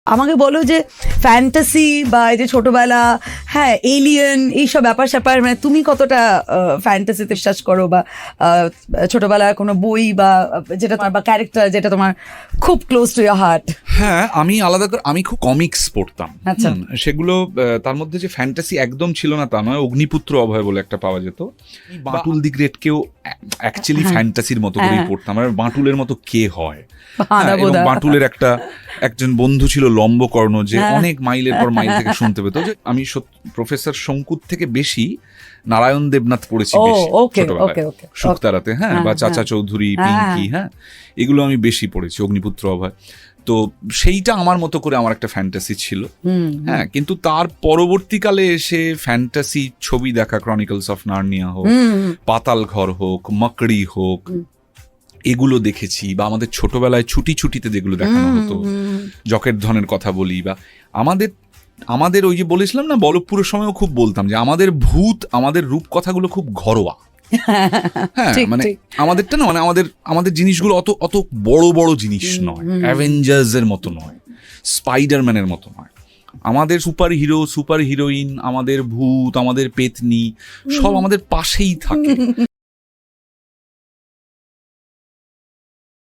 আমাকে বলো যে ফ্যান্টাসি বা এই যে ছোটবেলা, হ্যাঁ, এলিয়েন এইসব ব্যাপার স্যাপার, মানে তুমি কতটা ফ্যান্টাসিতে বিশ্বাস করো, বা ছোটবেলার কোনো বই বা যেটা তোমার বা ক্যারেক্টার যেটা তোমার খুব ক্লোজ টু ইয়ার হার্ট? হ্যাঁ, আমি আলাদা করে আমি খুব কমিক্স পড়তাম। আচ্ছা। সেগুলো তার মধ্যে যে ফ্যান্টাসি একদম ছিল না তা নয়। অগ্নিপুত্র অভয় বলে একটা পাওয়া যেত। বাঁটুল দি গ্রেটকেও অ্যাকচুয়ালি ফ্যান্টাসির মতো করেই পড়তাম। আর বাঁটুলের মতো কে হয়, এবং বাঁটুলের একজন বন্ধু ছিল লম্বকর্ণ, যে অনেক মাইলের পর মাইল থেকে শুনতে পেত। যে আমি প্রফেসর শঙ্কুর থেকে বেশি নারায়ণ দেবনাথ পড়েছি বেশি ছোটবেলায়, শুকতারাতে, হ্যাঁ, বা চাচা চৌধুরী, পিঙ্কি, হ্যাঁ, এগুলো আমি বেশি পড়েছি, অগ্নিপুত্র অভয়। তো সেইটা আমার মতো করে আমার একটা ফ্যান্টাসি ছিল। হ্যাঁ, কিন্তু তার পরবর্তীকালে এসে ফ্যান্টাসি ছবি দেখা, ক্রনিকলস অফ নার্নিয়া হোক, পাতাল ঘর হোক, মকড়ি হোক, এগুলো দেখেছি। বা আমাদের ছোটবেলায় ছুটিতে যেগুলো দেখানো হতো, জকের ধনের কথা বলি, বা আমাদের ওই যে বলেছিলাম না, বলপুরের সময়ও খুব বলতাম যে আমাদের ভূত, আমাদের রূপকথাগুলো খুব ঘরোয়া। হ্যাঁ, মানে আমাদেরটা না, মানে আমাদের জিনিসগুলো অত বড় বড় জিনিস নয়, অ্যাভেঞ্জার্স এর মতো নয়, স্পাইডারম্যানের মতো নয়। আমাদের সুপার হিরো, সুপার হিরোইন, আমাদের ভূত, আমাদের পেতনি সব আমাদের পাশেই থাকে।